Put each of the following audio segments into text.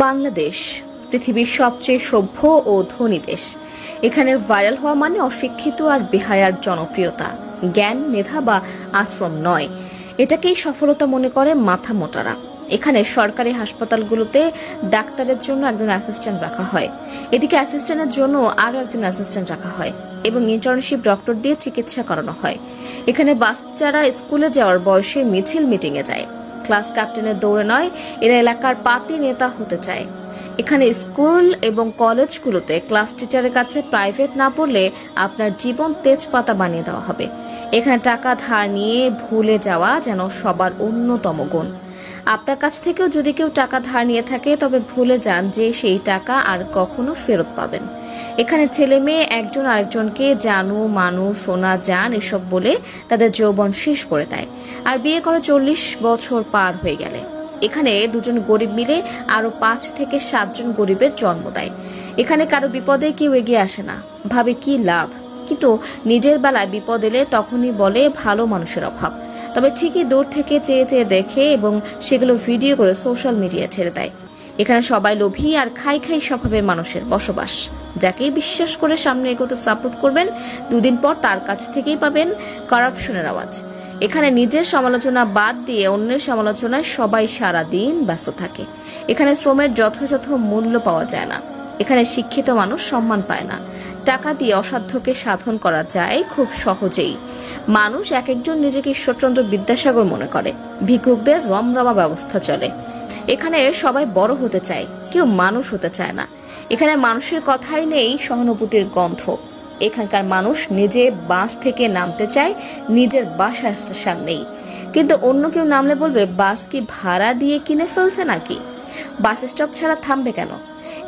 বাংলাদেশ পৃথিবীর সবচেয়ে সভ্য ও ধনী দেশ। এখানে ভাইরাল হওয়া মানে অশিক্ষিত আর বেহায়ার জনপ্রিয়তা, জ্ঞান মেধা বা আশ্রম নয়। এটাকেই সফলতা মনে করে মাথা মোটারা। এখানে সরকারি হাসপাতালগুলোতে ডাক্তারের জন্য একজন অ্যাসিস্ট্যান্ট রাখা হয়, এদিকে অ্যাসিস্ট্যান্টের জন্য আরও একজন অ্যাসিস্ট্যান্ট রাখা হয় এবং ইন্টার্নশিপ ডক্টর দিয়ে চিকিৎসা করানো হয়। এখানে বাচ্চারা স্কুলে যাওয়ার বয়সে মিছিল মিটিংয়ে যায়, ক্লাস ক্যাপ্টেনের দৌড়ে নয়, এরা এলাকার পাতি নেতা হতে চায়। এখানে স্কুল এবং কলেজগুলোতে ক্লাস টিচারের কাছে প্রাইভেট না পড়লে আপনার জীবন তেজপাতা বানিয়ে দেওয়া হবে। এখানে টাকা ধার নিয়ে ভুলে যাওয়া যেন সবার অন্যতম গুণ। আপনার কাছ থেকেও যদি কেউ টাকা ধার নিয়ে থাকে তবে ভুলে যান যে সেই টাকা আর কখনো ফেরত পাবেন। এখানে ছেলে মেয়ে একজন আরেকজনকে জানু মানু সোনা জান এসব বলে তাদের যৌবন শেষ করে দেয়, আর বিয়ে করে 40 বছর পার হয়ে গেলে এখানে দুজন গরিব মিলে আরো 5 থেকে 7 জন গরিবের জন্ম দেয়। এখানে কারো বিপদে কেউ এগিয়ে আসে না, ভাবে কি লাভ, কিন্তু নিজের বেলায় বিপদ এলে তখনই বলে ভালো মানুষের অভাব। তবে ঠিকই দূর থেকে চেয়ে চেয়ে দেখে এবং সেগুলো ভিডিও করে সোশ্যাল মিডিয়া ছেড়ে দেয়। এখানে সবাই লোভী আর খাই খাই স্বভাবের মানুষের বসবাস। যাকেই বিশ্বাস করে সামনে এগোতে সাপোর্ট করবেন, দুদিন পর তার কাছ থেকেই পাবেন কারাপশনের আওয়াজ। এখানে নিজের সমালোচনা বাদ দিয়ে অন্যের সমালোচনায় সবাই সারা দিন ব্যস্ত থাকে। এখানে শ্রমের যথাযথ মূল্য পাওয়া যায় না। এখানে শিক্ষিত মানুষ সম্মান পায় না। টাকা দিয়ে অসাধ্যকে সাধন করা যায় খুব সহজেই। মানুষ এক একজন নিজেকে ঈশ্বরচন্দ্র বিদ্যাসাগর মনে করে। ভিক্ষুকদের রমরমা ব্যবস্থা চলে। এখানে সবাই বড় হতে চায়, কেউ মানুষ হতে চায় না। এখানে মানুষের কথাই নেই সহানুভূতির গন্ধ। এখানকার মানুষ নিজে বাস থেকে নামতে চায় নিজের বাসার সামনেই, কিন্তু অন্য কেউ নামলে বলবে বাস কি ভাড়া দিয়ে কিনে ফেলছে নাকি, বাস স্টপ ছাড়া থামবে কেন।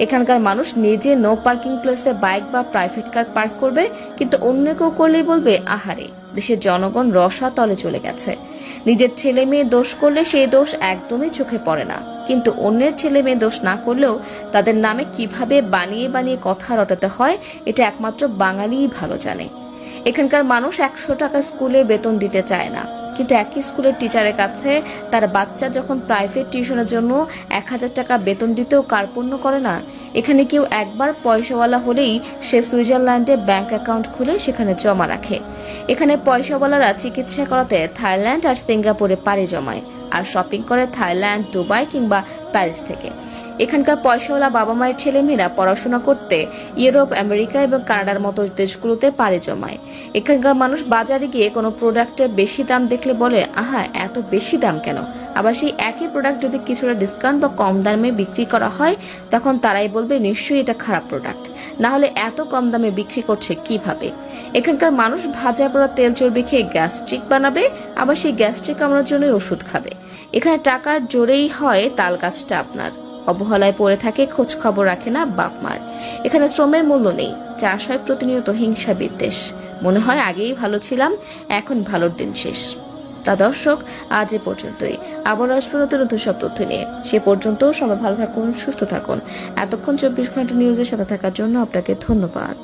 এখানকার মানুষ নিজে নো পার্কিং প্লেসে বাইক বা প্রাইভেট কার পার্ক করবে, কিন্তু অন্য কেউ করলেই বলবে আহারে দেশের জনগণ রসাতলে চলে গেছে। নিজের ছেলে মেয়ে দোষ করলে সেই দোষ একদমই চোখে পড়ে না, কিন্তু অন্যের ছেলে মেয়ে দোষ না করলেও তাদের নামে কিভাবে বানিয়ে বানিয়ে কথা রটাতে হয় এটা একমাত্র বাঙালিই ভালো জানে। এখানকার মানুষ 100 টাকা স্কুলে বেতন দিতে চায় না, কিন্তু একই স্কুলের টিচারের কাছে তার বাচ্চা যখন প্রাইভেট টিউশনের জন্য 1000 টাকা বেতন দিতেও কার্পণ্য করে না। এখানে কেউ একবার পয়সাওয়ালা হলেই সে সুইজারল্যান্ডে ব্যাংক অ্যাকাউন্ট খুলে সেখানে জমা রাখে। এখানে পয়সাওয়ালারা চিকিৎসা করাতে থাইল্যান্ড আর সিঙ্গাপুরে পাড়ি জমায়, আর শপিং করে থাইল্যান্ড, দুবাই কিংবা প্যারিস থেকে। এখানকার পয়সাওয়ালা বাবা মায়ের ছেলেমেয়েরা পড়াশোনা করতে ইউরোপ, আমেরিকা এবং কানাডার মতো দেশগুলোতে পাড়ি জমায়। এখানকার মানুষ বাজারে গিয়ে কোনো প্রোডাক্টের বেশি দাম দেখলে বলে আহা এত বেশি দাম কেন। আবার সেই একই প্রোডাক্ট যদি কিছুটা ডিসকাউন্ট বা কম দামে বিক্রি করা হয় তখন তারাই বলবে নিশ্চয়ই এটা খারাপ প্রোডাক্ট, না হলে এত কম দামে বিক্রি করছে কিভাবে। এখানকার মানুষ ভাজা পোড়া তেল চর্বি খেয়ে গ্যাস্ট্রিক বানাবে, আবার সেই গ্যাস্ট্রিক কামড়ার জন্যই ওষুধ খাবে। এখানে টাকার জোরেই হয় তাল গাছটা আপনার, অবহেলায় পড়ে থাকে, খোঁজ খবর রাখে না বাপ মার। এখানে শ্রমের মূল্য নেই, চাষ হয় প্রতিনিয়ত হিংসা বিদ্বেষ। মনে হয় আগেই ভালো ছিলাম, এখন ভালোর দিন শেষ। তা দর্শক, আজ এ পর্যন্তই। আবার আসবো নতুন নতুন সব তথ্য নিয়ে। সে পর্যন্ত সবাই ভালো থাকুন, সুস্থ থাকুন। এতক্ষণ 24 ঘন্টা নিউজের সাথে থাকার জন্য আপনাকে ধন্যবাদ।